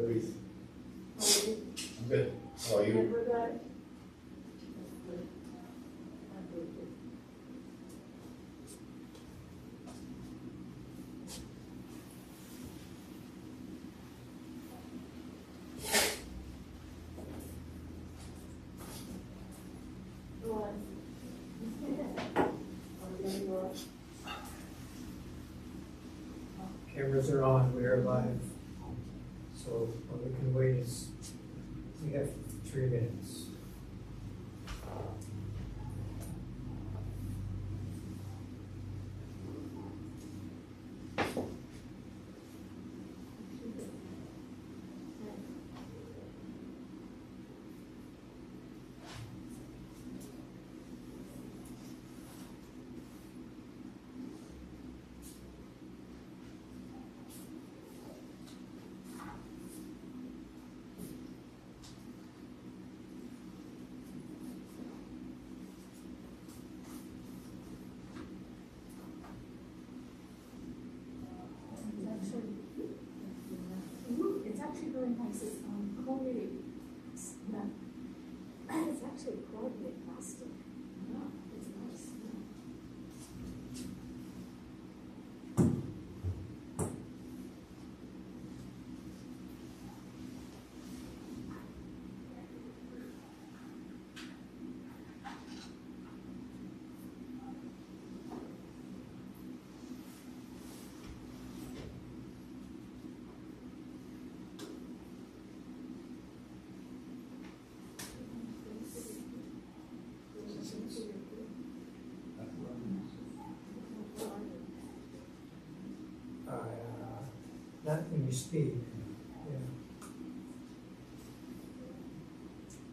Louise. How are you? I'm good. How are you? Never got. That's good. I'm good. What? Oh, there you are. Cameras are on, we are live. So what we can wait is, we have 3 minutes. It's actually really nice. It's corrugated. It's actually corrugated plastic. Yeah, it's nice. Not when you speak. Yeah.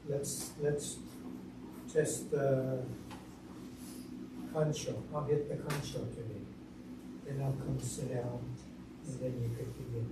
Let's test the console. I'll hit the console today. Then I'll come sit down, and then you could begin.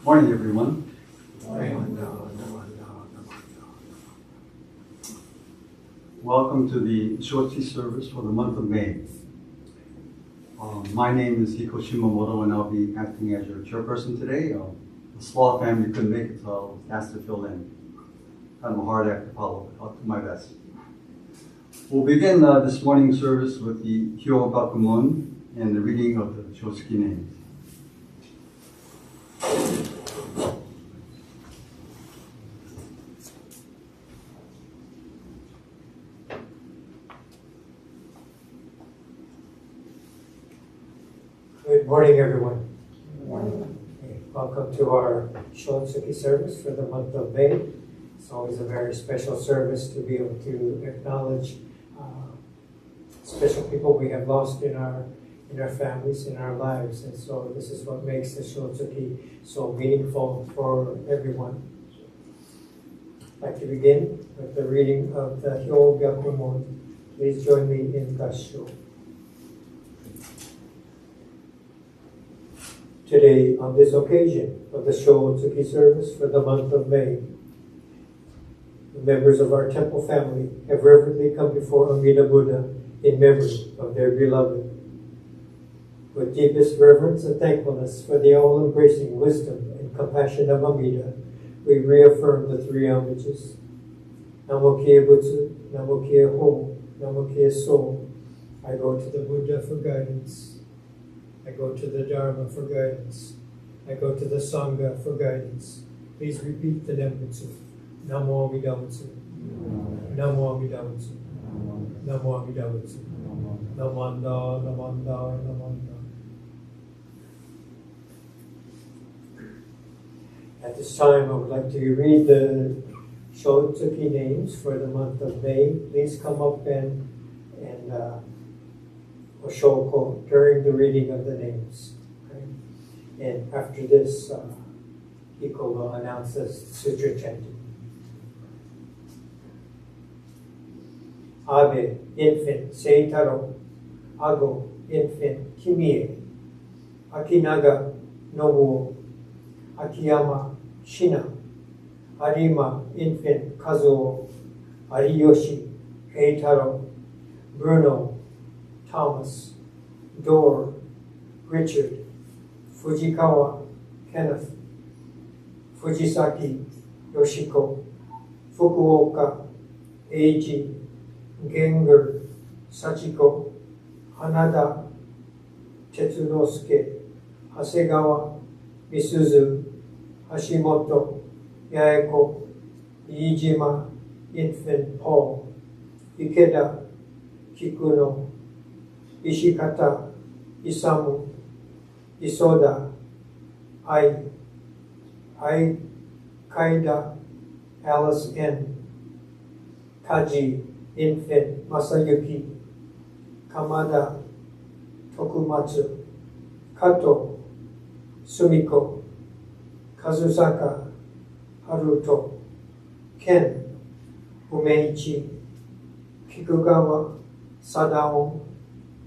Morning, everyone. Welcome to the Shotsuki service for the month of May. My name is Hiko Shimamoto, and I'll be acting as your chairperson today. The Slaw family couldn't make it, so I was asked to fill in. Kind of a hard act to follow, but I'll do my best. We'll begin this morning's service with the Hyogakumon and the reading of the Shotsuki names. Good morning, everyone. Good morning. Okay, welcome to our Shotsuki service for the month of May. It's always a very special service to be able to acknowledge special people we have lost in our families, in our lives, and so this is what makes the Shotsuki so meaningful for everyone. I'd like to begin with the reading of the Hyogakumon. Please join me in Gassho. Today, on this occasion of the Shotsuki service for the month of May, the members of our temple family have reverently come before Alameda Buddha in memory of their beloved. With deepest reverence and thankfulness for the all-embracing wisdom and compassion of Alameda, we reaffirm the three homages. Namo Kie Butsu, Namo Kie Ho, Namo Kie So. I go to the Buddha for guidance. I go to the Dharma for guidance. I go to the Sangha for guidance. Please repeat the Nembutsu. Namo Amida Butsu. Namo Amida Butsu. Namo Amida Butsu. Namanda, Namanda, Namanda. At this time, I would like to read the Shotsuki names for the month of May. Please come up and Oshoko during the reading of the names. Okay? And after this, Hiko will announce the sutra chanting. Abe, infant, Seitaro. Ago, infant, Kimie. Akinaga, Nobuo. Akiyama, Shina. Arima, infant, Kazuo. Ariyoshi, Keitaro. Bruno, Thomas, Dor, Richard, Fujikawa, Kenneth, Fujisaki, Yoshiko, Fukuoka, Eiji, Genger, Sachiko, Hanada, Tetsunosuke, Hasegawa, Misuzu, Hashimoto, Yaeko, Iijima, Infant Paul, Ikeda, Kikuno, Ishikata, Isamu, Isoda, Ai, Kaida, Alice N, Kaji, Infant, Masayuki, Kamada, Tokumatsu, Kato, Sumiko, Kazusaka, Haruto, Ken, Umeichi, Kikugawa, Sadao,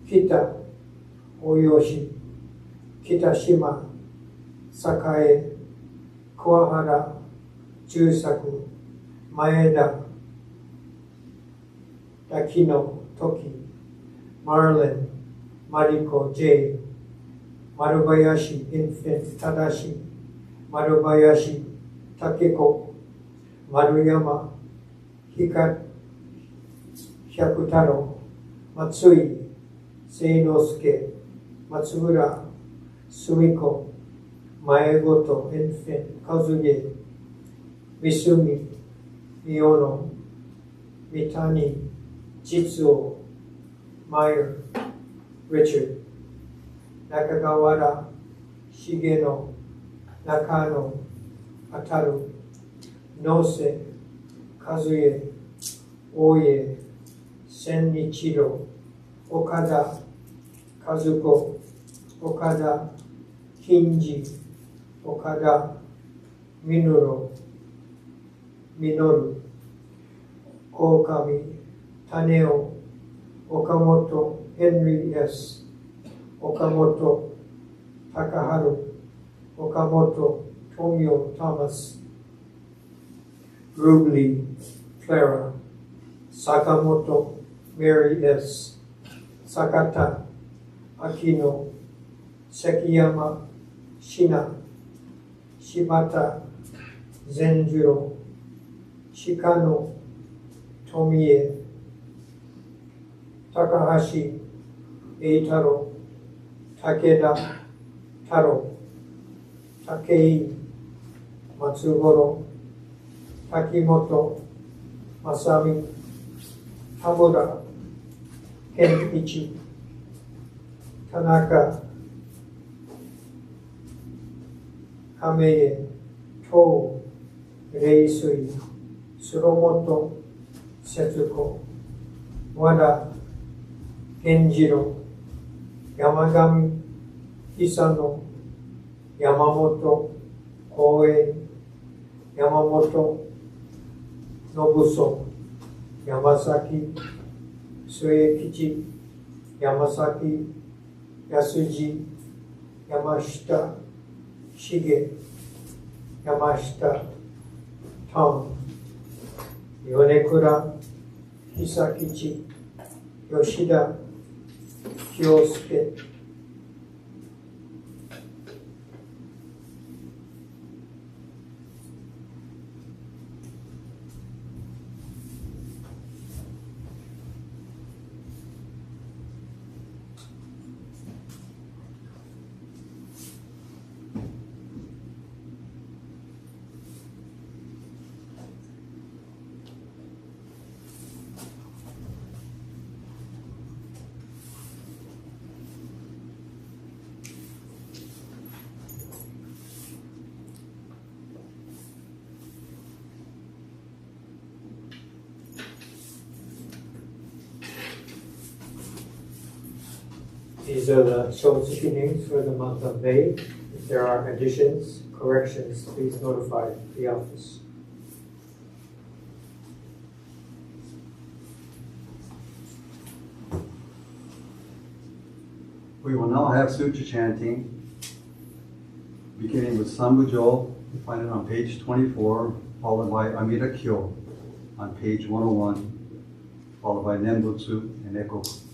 Kita, Oyoshi, Kitashima, Sakae, Kuwahara, Jusaku, Maeda, Dakino, Toki, Marlin, Mariko, J, Marubayashi, Infant, Tadashi, Marubayashi, Takeko, Maruyama, Hyakutaro, Matsui, Seinosuke, Matsumura, Sumiko, Maegoto, Infant, Kazuye, Misumi, Miyono, Mitani, Jitsuo, Meyer, Richard, Nakagawara, Shigeno, Nakano, Ataru, Nose, Kazuye, Oye, Sennichiro, Okada, Kazuko, Okada, Kinji, Okada, Minoru, Okami, Taneo, Okamoto, Henry S., Okamoto, Takaharu, Okamoto, Tomio Thomas, Rubli Clara, Sakamoto Mary S., Sakata Akino, Sekiyama Shina, Shibata Zenjiro, Shikano Tomie, Takahashi Eitaro, Takeda Taro, Takei Matsugoro, Takimoto Masami, Hamura Kenichi, Tanaka Kameye, To Reisui, Suromoto Setsuko, Wada Genjiro, Yamagami Isano, Yamamoto Koei, Yamamoto Nobuso, Yamasaki Suekichi, Yamasaki Yasuji, Yamashita Shige, Yamashita Tom, Yonekura Hisakichi, Yoshida Kyosuke. These are the Shotsuki names for the month of May. If there are additions, corrections, please notify the office. We will now have sutra chanting, beginning with Sambujo. You find it on page 24, followed by Amida Kyo on page 101, followed by Nembutsu and Ekoku.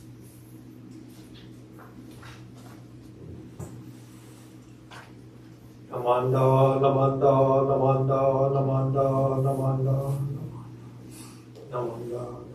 Namanda, Namanda, Namanda, Namanda, Namanda, Namanda, Namanda.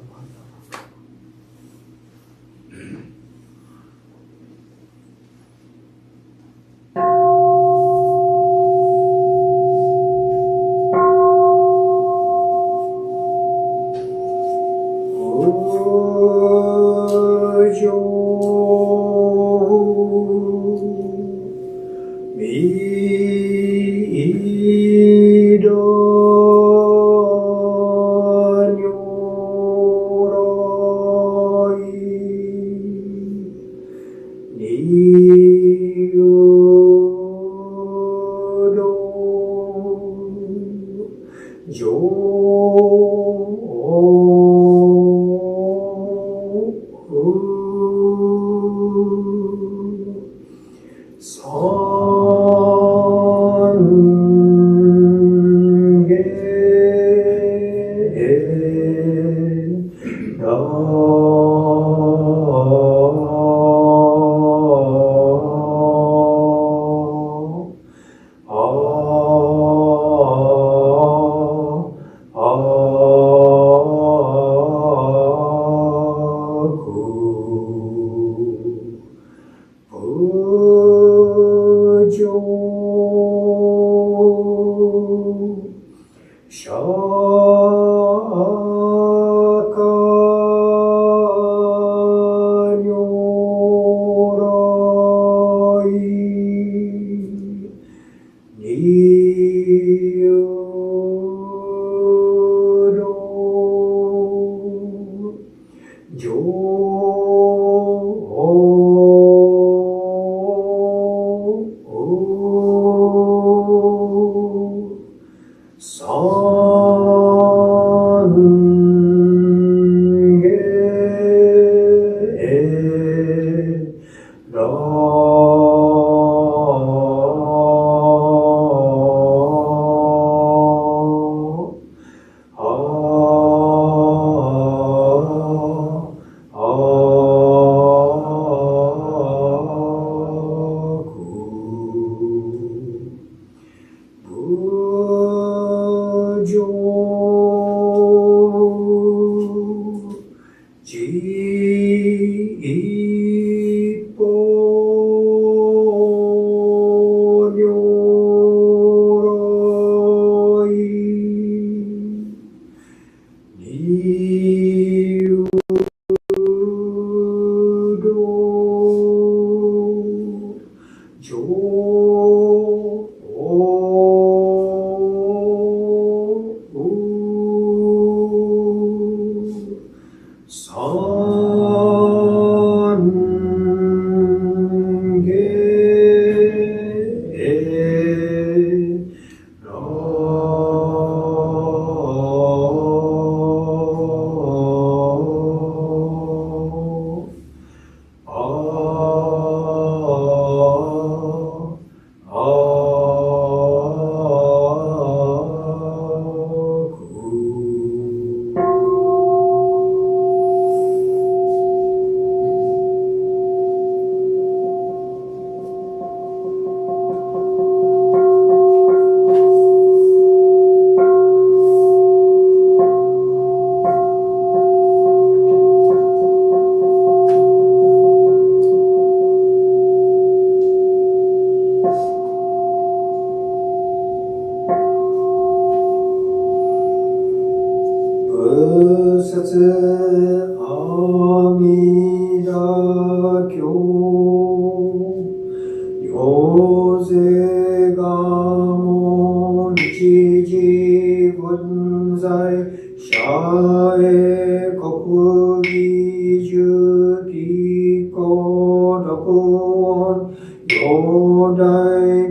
音四大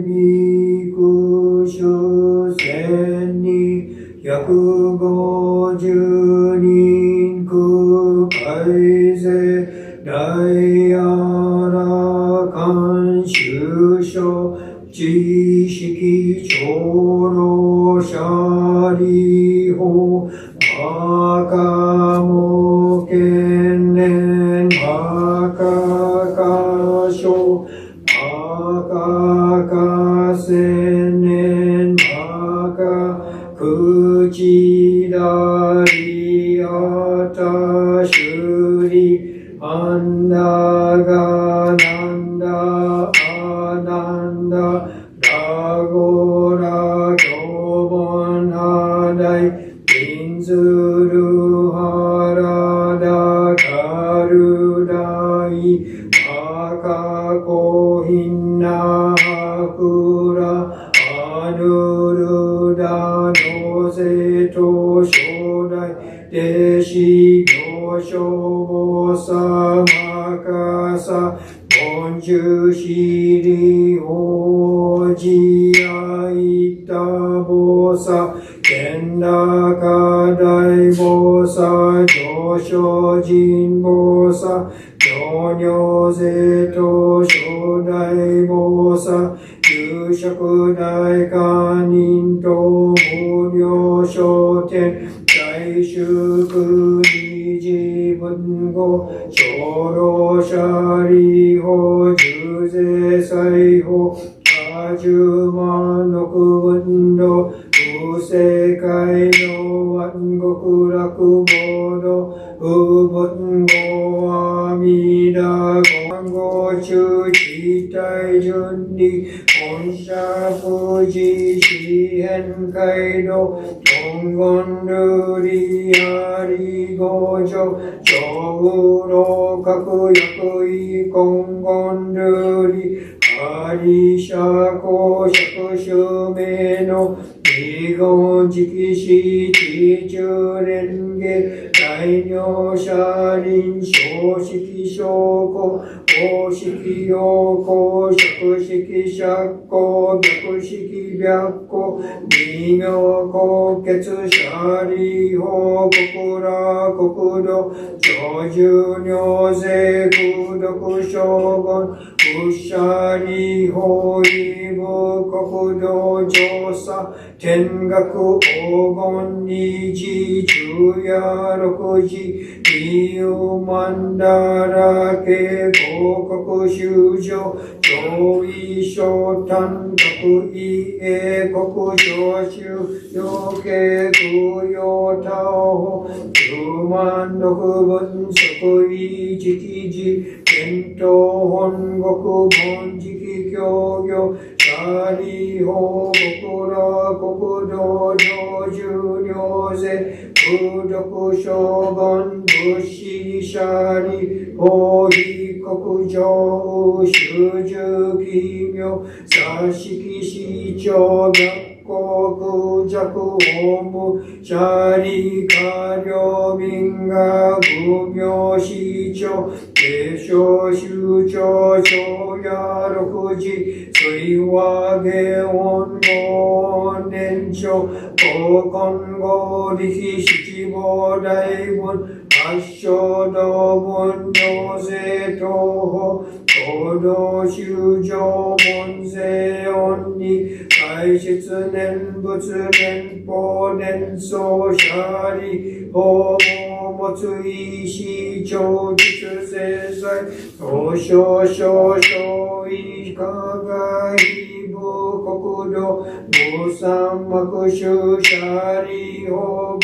ビク主千に150人空海勢大阿羅漢修書知識長老舎利法赤も剣連赤か所赤か千年赤口だりあたしゅりあんだがなんだあなんだラゴラキョボンハダイインズルハラダカルダイアカコヒンナハクラアヌルダノゼトショダイデシギョショボサマカサボンジュシリオジアイタボサケンダカダイボサジョショジンボサジョニョゼトショダイボサ有職大官人と無料商店大祝二次文語長老舎利法重税裁法多十万六分度不正解の万極楽ボード不分語阿弥陀語中期待順理本社富士四辺街道東言ルリアリ五条小老各役位今言ルリアリ社公爵襲名の二言直視地中連下大名車輪小式証拠公式要公爵式釈公逆式白公二名公決舎利法国羅国土長寿尿税空毒将軍仏舎利法異部国土調査天学黄金二次昼夜六時理由曼荼羅系合格修上上位小単学位英国上修要系空用他法10万六分即位直時検討本国本直教業舎利法国羅国土上寿尿税空毒将軍仏師舎利法被国上修十奇妙左式市長学校空弱法務舎利下領民が無名市長継承州長長夜六時水和下音五年長高根合力七五大文八正道文行税東方行動修上門税音に外出念仏年法年相舎利法も持つ意思長実税財東証少々以下が非部国土無三幕宗舎利法合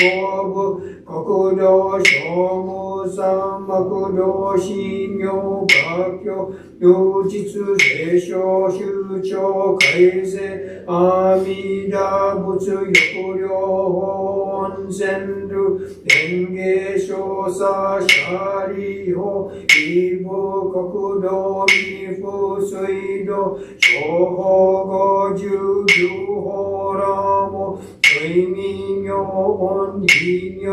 部国土小無三幕道信行学教有実税商州長改正阿弥陀仏欲療法温泉流園芸少佐舎利法異部国土未風水道小法五十九法ラモ無味名音非名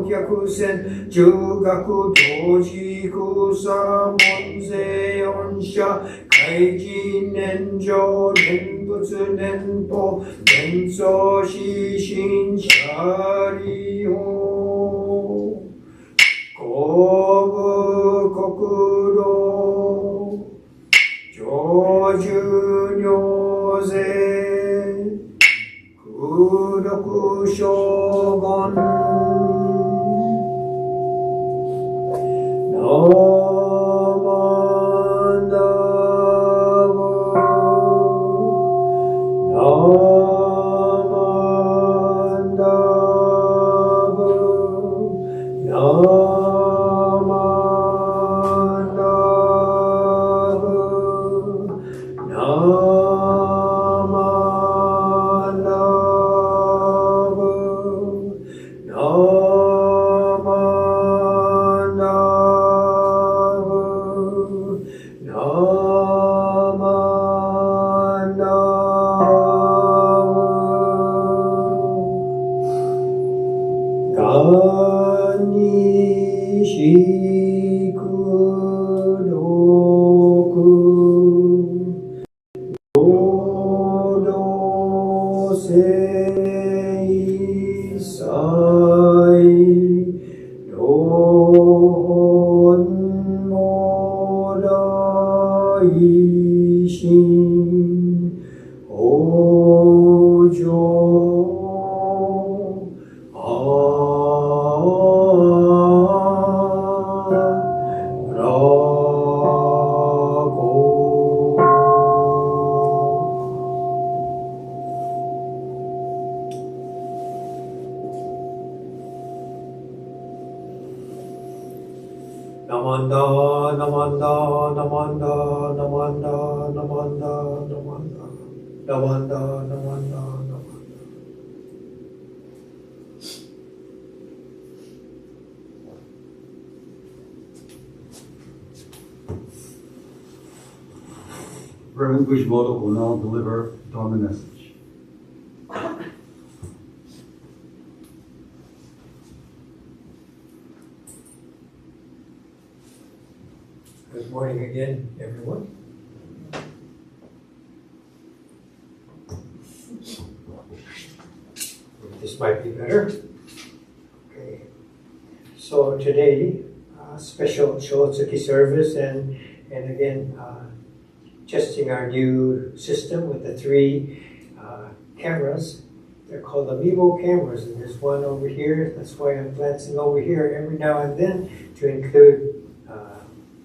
百千中学同時空差門税四社開示年上念仏年法念相死心者利法公部国土上寿尿税空毒将軍ナマンダゴナマンダゴナマンダゴナReverend Fujimoto will now deliver Dharma message. Good morning again, everyone. This might be better. Okay. So today, special Shotsuki service and again, testing our new system with the 3 cameras. They're called Amiibo cameras, and there's one over here. That's why I'm glancing over here every now and then to include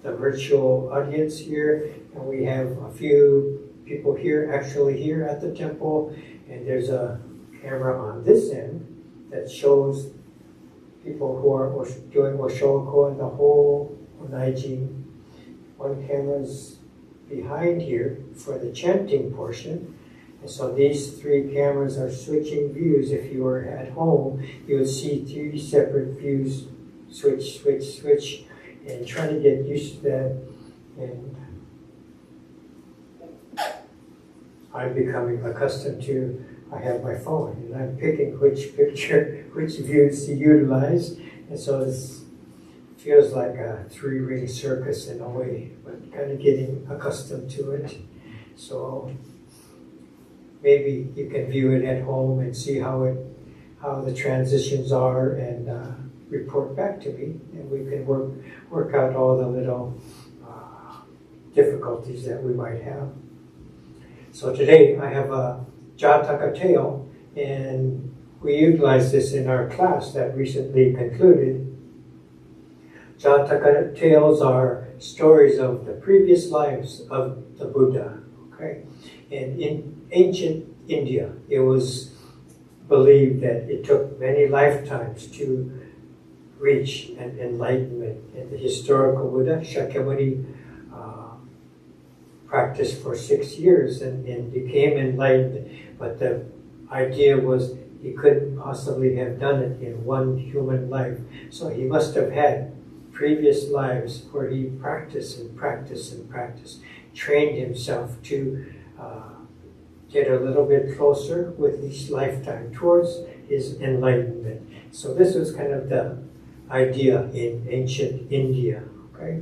the virtual audience here. And we have a few people here, actually here at the temple, and there's a camera on this end that shows people who are doing Oshoko and the whole Onaiji. One camera's behind here for the chanting portion. And so these 3 cameras are switching views. If you were at home, you would see 3 separate views, switch, switch, switch, and trying to get used to that. And I'm becoming accustomed to, I have my phone, and I'm picking which picture, which views to utilize. And so it feels like a 3-ring circus in a way, but kind of getting accustomed to it. So maybe you can view it at home and see how the transitions are and report back to me, and we can work out all the little difficulties that we might have. So today I have a Jataka tale, and we utilized this in our class that recently concluded. Jataka tales are stories of the previous lives of the Buddha. Okay, and in ancient India, it was believed that it took many lifetimes to reach an enlightenment. And the historical Buddha, Shakyamuni, practiced for 6 years and became enlightened. But the idea was he couldn't possibly have done it in one human life. So he must have had previous lives where he practiced and practiced and practiced, trained himself to get a little bit closer with each lifetime towards his enlightenment. So this was kind of the idea in ancient India. Okay,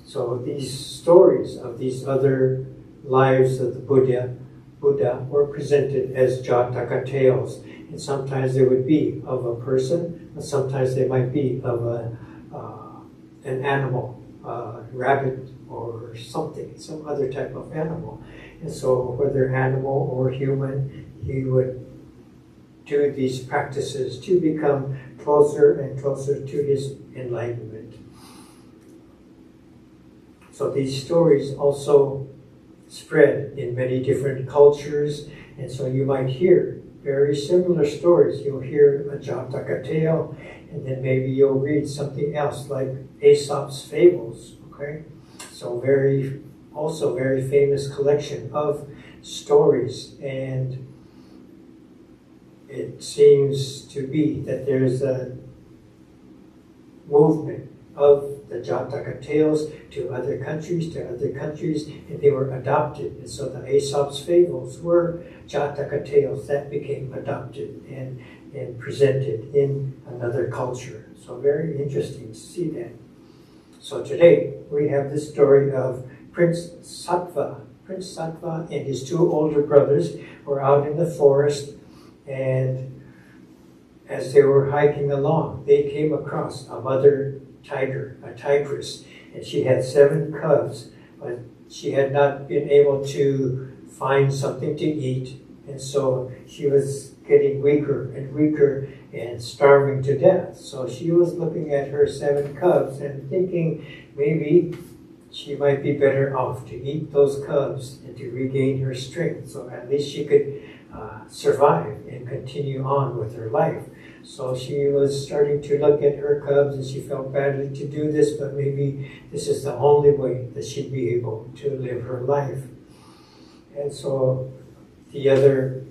so these stories of these other lives of the Buddha were presented as Jataka tales, and sometimes they would be of a person, and sometimes they might be of an animal, rabbit or something, some other type of animal. And so whether animal or human, he would do these practices to become closer and closer to his enlightenment. So these stories also spread in many different cultures, and so you might hear very similar stories. You'll hear a Jataka tale, and then maybe you'll read something else like Aesop's Fables. Okay, so also very famous collection of stories, and it seems to be that there's a movement of the Jataka tales to other countries, and they were adopted. And so the Aesop's Fables were Jataka tales that became adopted and presented in another culture. So very interesting to see that. So today we have the story of Prince Sattva. Prince Sattva and his two older brothers were out in the forest, and as they were hiking along, they came across a mother tiger, a tigress, and she had 7 cubs, but she had not been able to find something to eat, and so she was getting weaker and weaker and starving to death. So she was looking at her 7 cubs and thinking maybe she might be better off to eat those cubs and to regain her strength, so at least she could survive and continue on with her life. So she was starting to look at her cubs, and she felt badly to do this, but maybe this is the only way that she'd be able to live her life. And so the other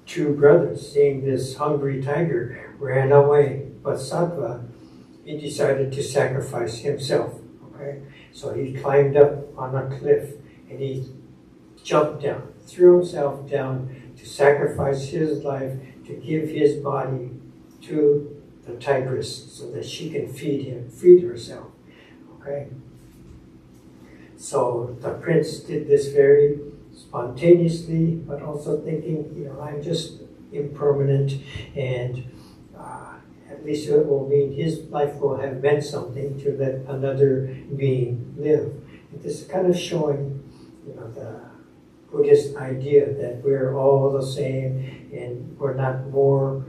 2 brothers, seeing this hungry tiger, ran away. But Sattva, he decided to sacrifice himself. Okay, so he climbed up on a cliff and he jumped down, threw himself down to sacrifice his life, to give his body to the tigress so that she can feed herself. Okay? So the prince did this very spontaneously, but also thinking, I'm just impermanent, and at least it will mean his life will have meant something to let another being live. And this is kind of showing, the Buddhist idea that we're all the same and we're not more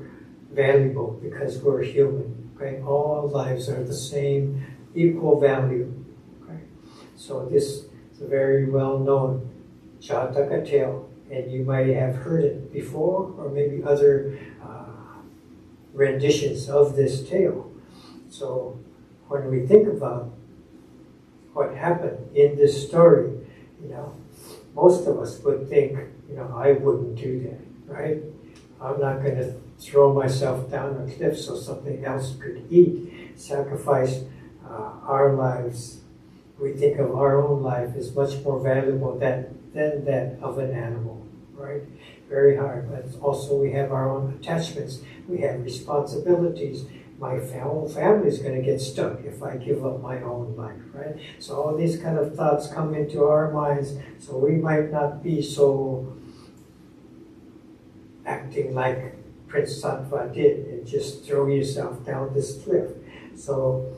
valuable because we're human. Okay? All lives are the same, equal value. Okay? So this is a very well-known Jataka tale, and you might have heard it before, or maybe other renditions of this tale. So when we think about what happened in this story, most of us would think, I wouldn't do that, right? I'm not going to throw myself down a cliff so something else could eat, sacrifice our lives. We think of our own life as much more valuable than that of an animal, right? Very hard. But also we have our own attachments. We have responsibilities. My whole family is going to get stuck if I give up my own life, right? So all these kind of thoughts come into our minds. So we might not be so acting like Prince Sattva did and just throw yourself down this cliff. So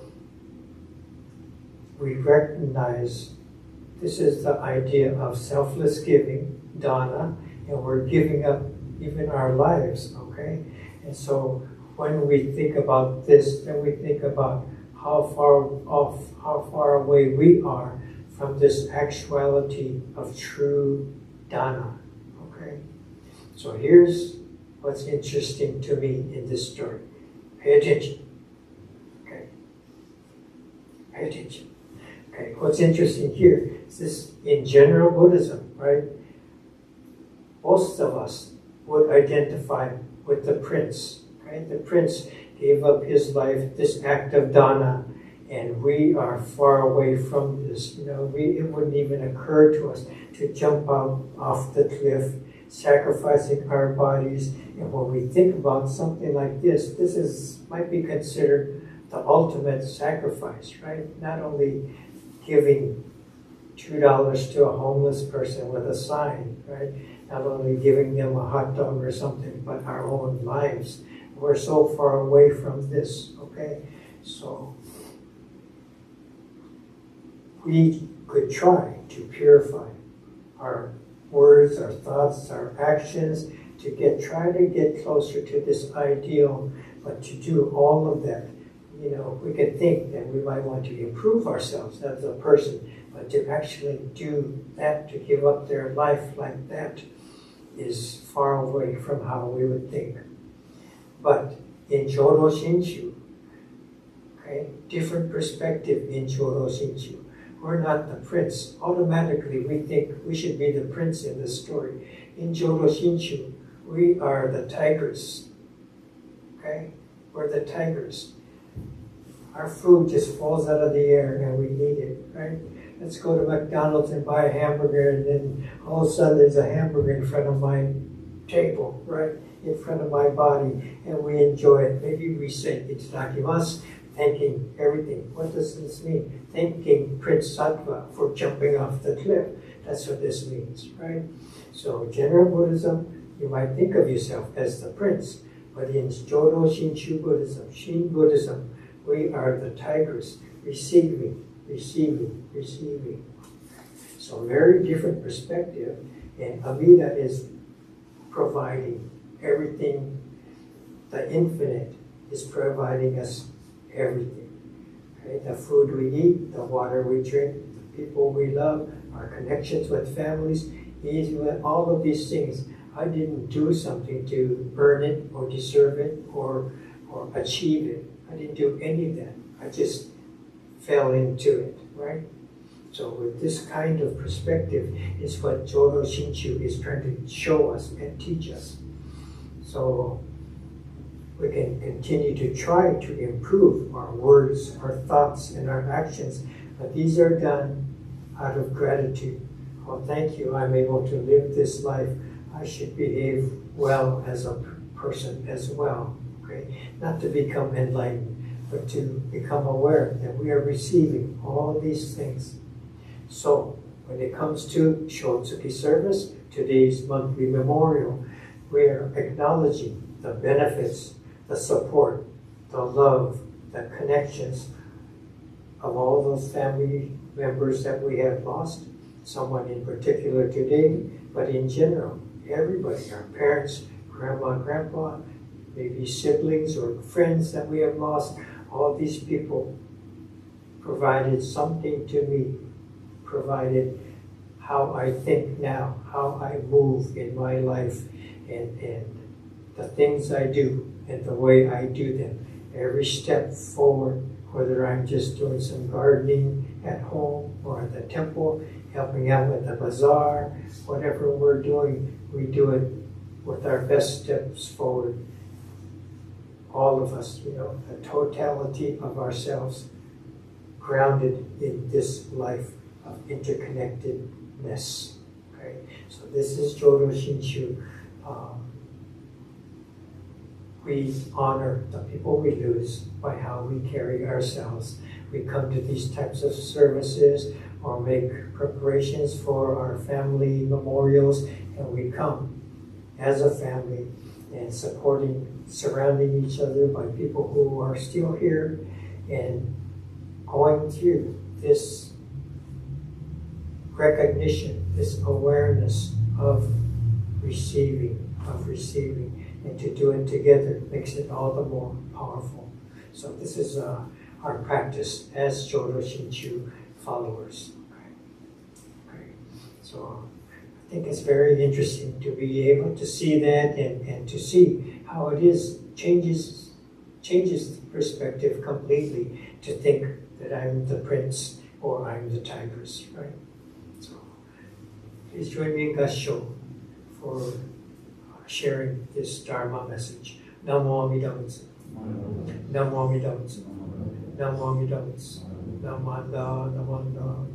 we recognize this is the idea of selfless giving, dana, and we're giving up even our lives, okay? And so when we think about this, then we think about how far away we are from this actuality of true dana, okay? So here's what's interesting to me in this story. Pay attention, okay? Pay attention. Okay, what's interesting here is this in general Buddhism, right? Most of us would identify with the prince. Right? The prince gave up his life, this act of dana, and we are far away from this. It wouldn't even occur to us to jump out off the cliff sacrificing our bodies. And when we think about something like this might be considered the ultimate sacrifice, right? Not only giving $2 to a homeless person with a sign, right? Not only giving them a hot dog or something, but our own lives. We're so far away from this, okay? So we could try to purify our words, our thoughts, our actions, to try to get closer to this ideal. But to do all of that, we could think that we might want to improve ourselves as a person, but to actually do that, to give up their life like that, is far away from how we would think. But in Jodo Shinshu, okay, different perspective in Jodo Shinshu. We're not the prince. Automatically, we think we should be the prince in the story. In Jodo Shinshu, we are the tigers. Okay? We're the tigers. Our food just falls out of the air and we eat it, right? Let's go to McDonald's and buy a hamburger, and then all of a sudden there's a hamburger in front of my table, right? In front of my body, and we enjoy it. Maybe we say itadakimasu, thanking everything. What does this mean? Thanking Prince Sattva for jumping off the cliff. That's what this means, right? So general Buddhism, you might think of yourself as the prince, but in Jodo Shinshu Buddhism, Shin Buddhism, we are the tigers, receiving, receiving, receiving. So very different perspective, and Amida is providing everything. The infinite is providing us everything. Okay? The food we eat, the water we drink, the people we love, our connections with families, all of these things. I didn't do something to earn it or deserve it or achieve it. I didn't do any of that. I just fell into it, right? So with this kind of perspective is what Jodo Shinshu is trying to show us and teach us. So we can continue to try to improve our words, our thoughts, and our actions, but these are done out of gratitude. Oh, thank you, I'm able to live this life. I should behave well as a person as well. Okay? Not to become enlightened, but to become aware that we are receiving all these things. So, when it comes to Shotsuki service, today's monthly memorial, we are acknowledging the benefits, the support, the love, the connections of all those family members that we have lost, someone in particular today, but in general, everybody, our parents, grandma, grandpa, maybe siblings or friends that we have lost, all these people provided something to me, provided how I think now, how I move in my life, and the things I do and the way I do them. Every step forward, whether I'm just doing some gardening at home or at the temple, helping out with the bazaar, whatever we're doing, we do it with our best steps forward. All of us, the totality of ourselves, grounded in this life of interconnectedness. Okay? So this is Jodo Shinshu. We honor the people we lose by how we carry ourselves. We come to these types of services or make preparations for our family memorials, and we come as a family and surrounding each other by people who are still here and going through this recognition, this awareness of receiving, and to do it together makes it all the more powerful. So this is our practice as Jodo Shinshu followers. Okay. So I think it's very interesting to be able to see that and to see how it is changes the perspective completely to think that I'm the prince or I'm the tigers, right? So please join me in Gassho for sharing this Dharma message. Namo Amida Butsu. Namo Amida Butsu. Namo Amida Butsu. Namanda, Namanda.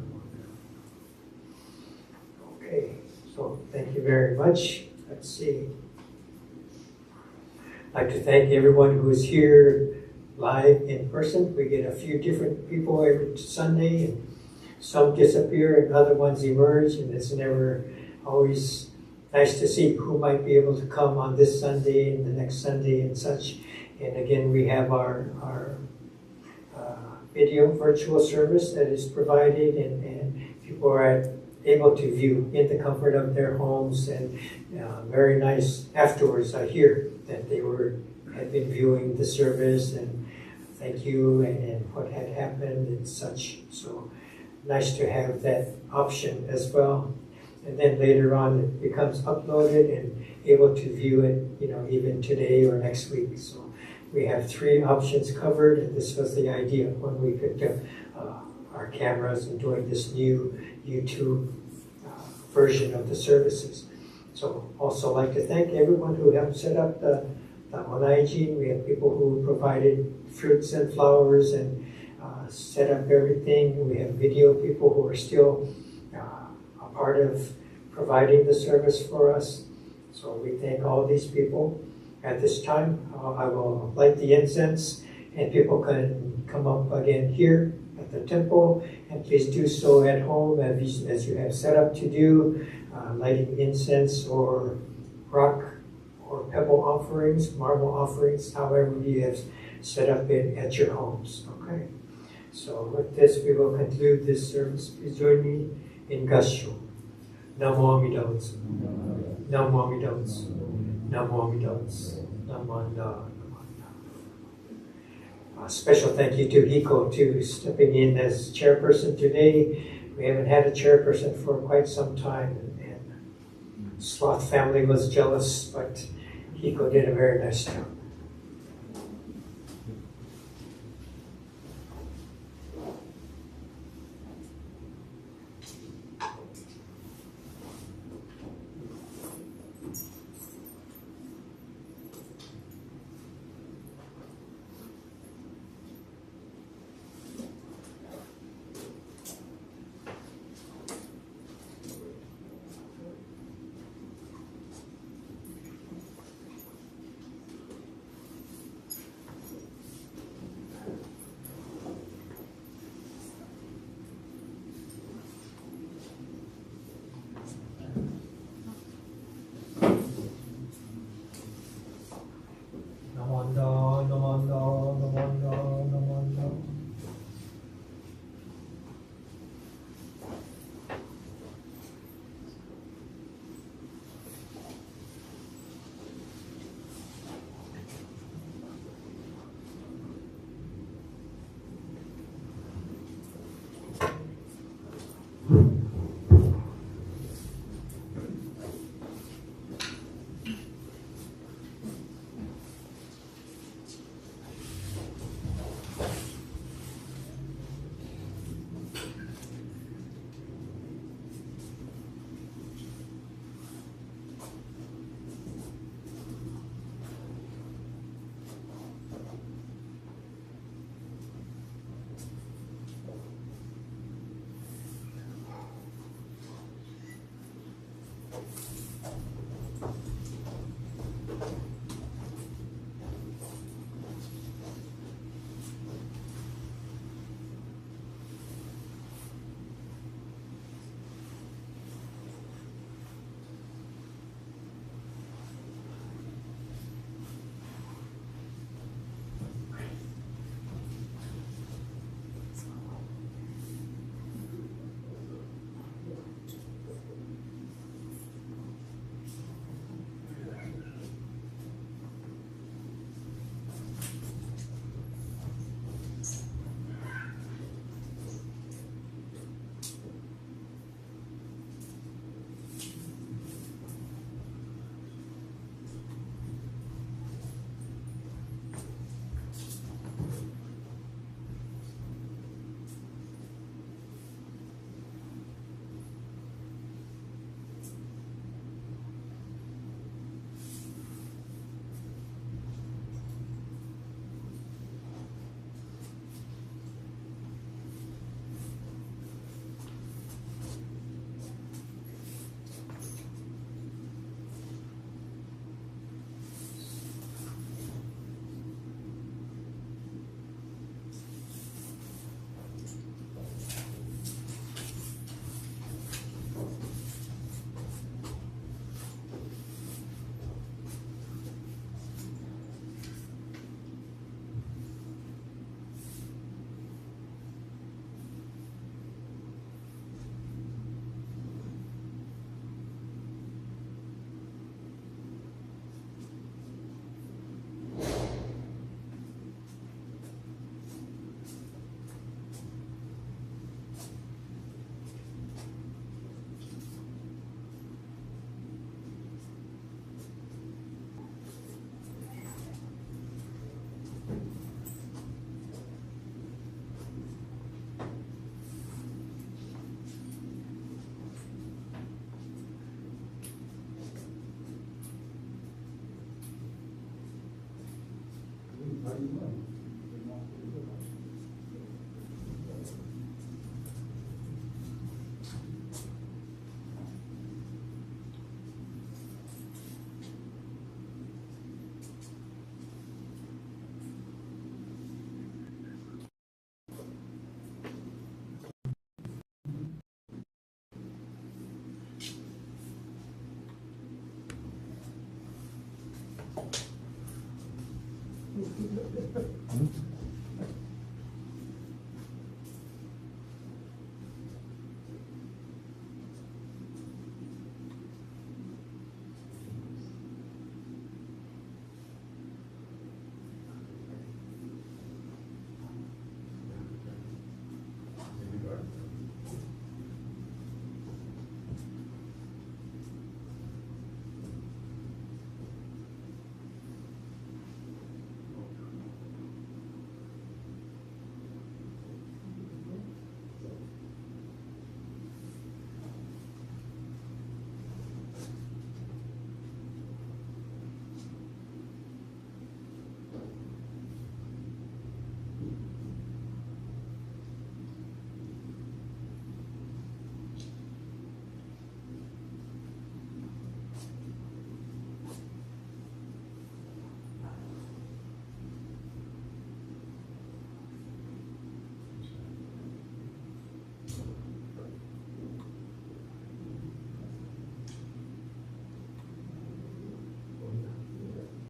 Okay, so thank you very much. Let's see. I'd like to thank everyone who is here live in person. We get a few different people every Sunday, and some disappear and other ones emerge, and it's never always nice to see who might be able to come on this Sunday and the next Sunday and such. And again, we have our video virtual service that is provided, and people are able to view in the comfort of their homes, and very nice afterwards. I hear that they had been viewing the service, and thank you, and what had happened and such. So nice to have that option as well. And then later on it becomes uploaded and able to view it, even today or next week. So we have 3 options covered, and this was the idea when we picked up our cameras and doing this new YouTube version of the services. So also like to thank everyone who helped set up the Onaijin. We have people who provided fruits and flowers and set up everything. We have video people who are still a part of providing the service for us. So we thank all these people. At this time, I will light the incense, and people can come up again here at the temple, and please do so at home as you have set up to do, lighting incense or rock or pebble offerings, marble offerings, however you have set up it at your homes. Okay. So with this, we will conclude this service. Please join me in Gassho. Namo Amida Butsu. Namo Amida Butsu. Namo Amida Butsu. Namanda. A special thank you to Hiko to stepping in as chairperson today. We haven't had a chairperson for quite some time, and Sloth family was jealous, but Hiko did a very nice job. Namanda, namanda, namanda, namanda.